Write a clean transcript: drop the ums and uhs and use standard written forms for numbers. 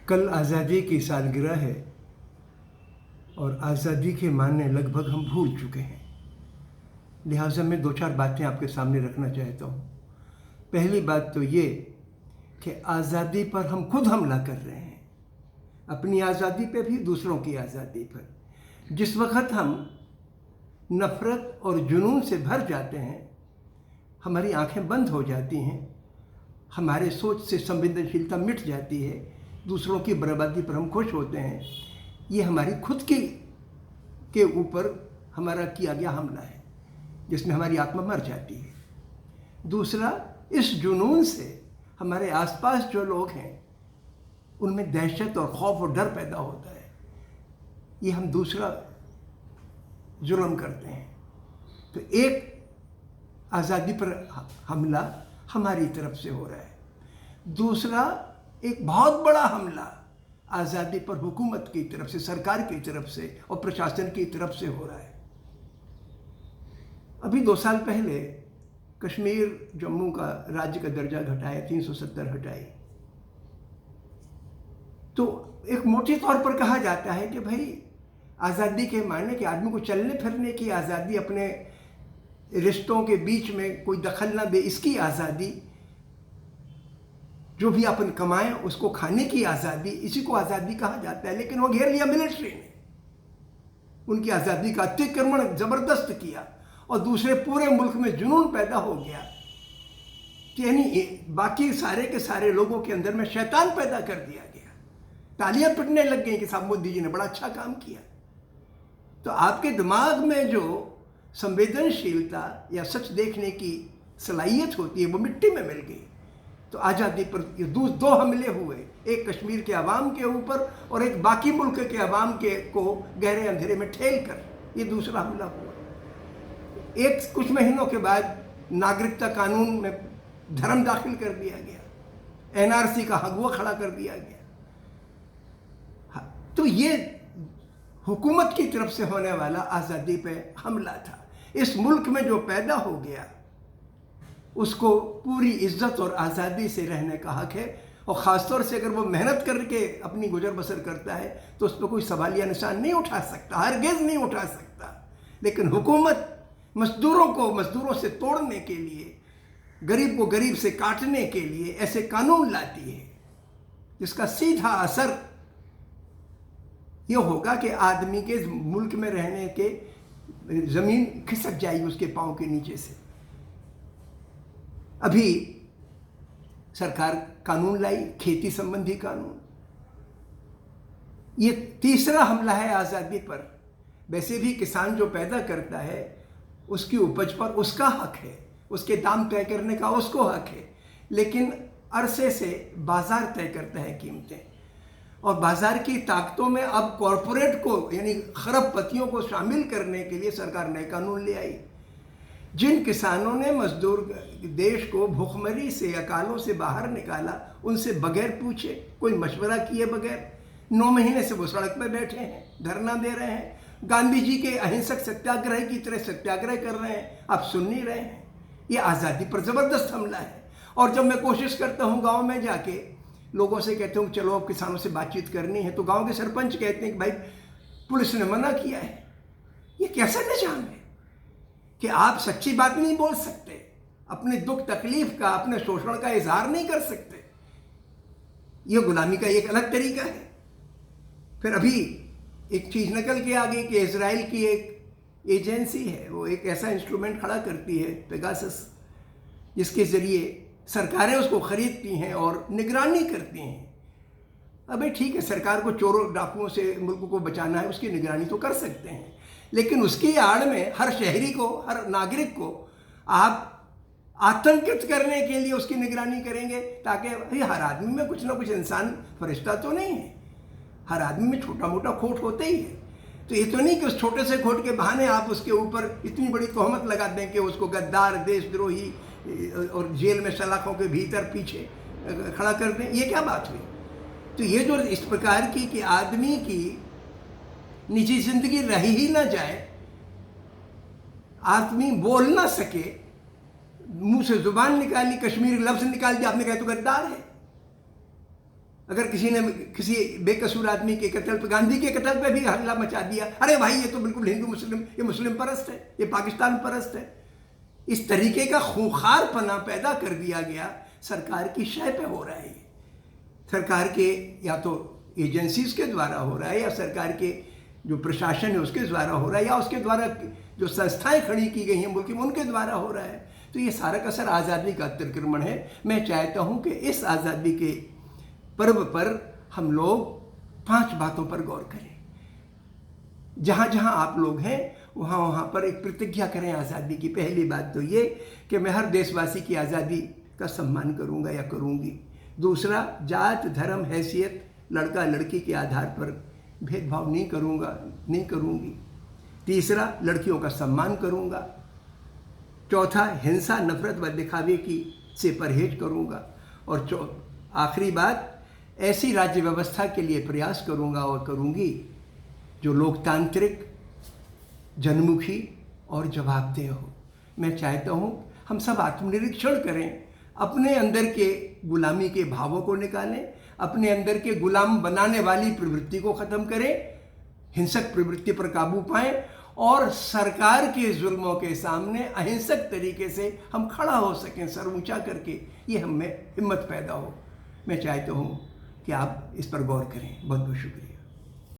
कल आज़ादी की सालगिरह है और आज़ादी के मायने लगभग हम भूल चुके हैं। लिहाजा मैं दो चार बातें आपके सामने रखना चाहता हूँ। पहली बात तो ये कि आज़ादी पर हम खुद हमला कर रहे हैं, अपनी आज़ादी पे भी, दूसरों की आज़ादी पर। जिस वक्त हम नफ़रत और जुनून से भर जाते हैं, हमारी आंखें बंद हो जाती हैं, हमारे सोच से संवेदनशीलता मिट जाती है, दूसरों की बर्बादी पर हम खुश होते हैं, ये हमारी खुद की के ऊपर हमारा किया गया हमला है जिसमें हमारी आत्मा मर जाती है। दूसरा, इस जुनून से हमारे आसपास जो लोग हैं उनमें दहशत और खौफ और डर पैदा होता है। ये हम दूसरा जुल्म करते हैं। तो एक आज़ादी पर हमला हमारी तरफ से हो रहा है, दूसरा एक बहुत बड़ा हमला आज़ादी पर हुकूमत की तरफ से, सरकार की तरफ से और प्रशासन की तरफ से हो रहा है। अभी 2 साल पहले कश्मीर जम्मू का राज्य का दर्जा घटाया, 370 हटाई। तो एक मोटे तौर पर कहा जाता है कि भाई आज़ादी के मायने कि आदमी को चलने फिरने की आज़ादी, अपने रिश्तों के बीच में कोई दखल ना दे, इसकी आज़ादी, जो भी अपन कमाएं उसको खाने की आज़ादी, इसी को आज़ादी कहा जाता है। लेकिन वो घेर लिया मिलिट्री ने, उनकी आज़ादी का अतिक्रमण ज़बरदस्त किया और दूसरे पूरे मुल्क में जुनून पैदा हो गया कि यानी बाकी सारे के सारे लोगों के अंदर में शैतान पैदा कर दिया गया। तालियां पिटने लग गई कि साहब मोदी जी ने बड़ा अच्छा काम किया। तो आपके दिमाग में जो संवेदनशीलता या सच देखने की सलाहियत होती है वो मिट्टी में मिल गई। तो आज़ादी पर दो हमले हुए, एक कश्मीर के अवाम के ऊपर और एक बाकी मुल्क के अवाम को गहरे अंधेरे में ठेल कर, ये दूसरा हमला हुआ। एक कुछ महीनों के बाद नागरिकता कानून में धर्म दाखिल कर दिया गया, एनआरसी का हगुआ खड़ा कर दिया गया। तो ये हुकूमत की तरफ से होने वाला आज़ादी पे हमला था। इस मुल्क में जो पैदा हो गया उसको पूरी इज्जत और आज़ादी से रहने का हक है, और ख़ासतौर से अगर वो मेहनत करके अपनी गुजर बसर करता है तो उस पर कोई सवालिया निशान नहीं उठा सकता, हरगिज़ नहीं उठा सकता। लेकिन हुकूमत मजदूरों को मजदूरों से तोड़ने के लिए, गरीब को गरीब से काटने के लिए ऐसे कानून लाती है जिसका सीधा असर ये होगा कि आदमी के मुल्क में रहने के ज़मीन खिसक जाएगी उसके पाँव के नीचे से। अभी सरकार कानून लाई, खेती संबंधी कानून। ये तीसरा हमला है आज़ादी पर। वैसे भी किसान जो पैदा करता है उसकी उपज पर उसका हक है, उसके दाम तय करने का उसको हक है, लेकिन अरसे से बाजार तय करता है कीमतें, और बाजार की ताकतों में अब कॉरपोरेट को यानी खरबपतियों को शामिल करने के लिए सरकार नए कानून ले आई। जिन किसानों ने मजदूर देश को भूखमरी से, अकालों से बाहर निकाला, उनसे बगैर पूछे, कोई मशवरा किए बगैर 9 महीने से वो सड़क पर बैठे हैं, धरना दे रहे हैं, गांधी जी के अहिंसक सत्याग्रह की तरह सत्याग्रह कर रहे हैं, आप सुन नहीं रहे हैं। ये आज़ादी पर ज़बरदस्त हमला है। और जब मैं कोशिश करता हूँ गाँव में जाके, लोगों से कहते हूँ चलो अब किसानों से बातचीत करनी है, तो गाँव के सरपंच कहते हैं कि भाई पुलिस ने मना किया है। ये कैसा निजाम है कि आप सच्ची बात नहीं बोल सकते, अपने दुख तकलीफ का, अपने शोषण का इजहार नहीं कर सकते। ये गुलामी का एक अलग तरीका है। फिर अभी एक चीज़ निकल के आ गई कि इजराइल की एक एजेंसी है, वो एक ऐसा इंस्ट्रूमेंट खड़ा करती है, पेगासस, जिसके ज़रिए सरकारें उसको खरीदती हैं और निगरानी करती हैं। अबे ठीक है, सरकार को चोरों डाकुओं से मुल्क को बचाना है, उसकी निगरानी तो कर सकते हैं, लेकिन उसकी आड़ में हर शहरी को, हर नागरिक को आप आतंकित करने के लिए उसकी निगरानी करेंगे, ताकि भाई हर आदमी में कुछ ना कुछ इंसान फरिश्ता तो नहीं है, हर आदमी में छोटा मोटा खोट होता ही है। तो ये तो नहीं कि उस छोटे से खोट के बहाने आप उसके ऊपर इतनी बड़ी तोहमत लगा दें कि उसको गद्दार, देशद्रोही और जेल में सलाखों के भीतर पीछे खड़ा कर दें। ये क्या बात हुई? तो ये जो इस प्रकार की कि आदमी की निजी जिंदगी रही ही ना जाए, आदमी बोल ना सके, मुंह से जुबान निकाली, कश्मीरी लफ्ज निकाल दिया, आपने कहा तो गद्दार है। अगर किसी ने किसी बेकसूर आदमी के कत्ल पे, गांधी के कत्ल पे भी हल्ला मचा दिया, अरे भाई ये तो बिल्कुल हिंदू मुस्लिम, ये मुस्लिम परस्त है, ये पाकिस्तान परस्त है, इस तरीके का खूंखारपना पैदा कर दिया गया, सरकार की शय पे हो रहा है। सरकार के या तो एजेंसीज के द्वारा हो रहा है, या सरकार के जो प्रशासन है उसके द्वारा हो रहा है, या उसके द्वारा जो संस्थाएं खड़ी की गई हैं मुल्क में उनके द्वारा हो रहा है। तो ये सारा का सारा आज़ादी का अतिक्रमण है। मैं चाहता हूँ कि इस आज़ादी के पर्व पर हम लोग 5 बातों पर गौर करें। जहाँ जहाँ आप लोग हैं वहाँ वहाँ पर एक प्रतिज्ञा करें आज़ादी की। पहली बात तो ये कि मैं हर देशवासी की आज़ादी का सम्मान करूँगा या करूँगी। दूसरा, जात धर्म हैसियत लड़का लड़की के आधार पर भेदभाव नहीं करूँगा, नहीं करूँगी। तीसरा, लड़कियों का सम्मान करूँगा। चौथा, हिंसा नफरत व दिखावे की से परहेज करूँगा। और आखिरी बात, ऐसी राज्य व्यवस्था के लिए प्रयास करूँगा और करूँगी जो लोकतांत्रिक, जनमुखी और जवाबदेह हो। मैं चाहता हूँ हम सब आत्मनिरीक्षण करें, अपने अंदर के गुलामी के भावों को निकालें, अपने अंदर के गुलाम बनाने वाली प्रवृत्ति को ख़त्म करें, हिंसक प्रवृत्ति पर काबू पाएं और सरकार के जुल्मों के सामने अहिंसक तरीके से हम खड़ा हो सकें, सर ऊंचा करके। ये हम में हिम्मत पैदा हो। मैं चाहता हूँ कि आप इस पर गौर करें। बहुत बहुत शुक्रिया।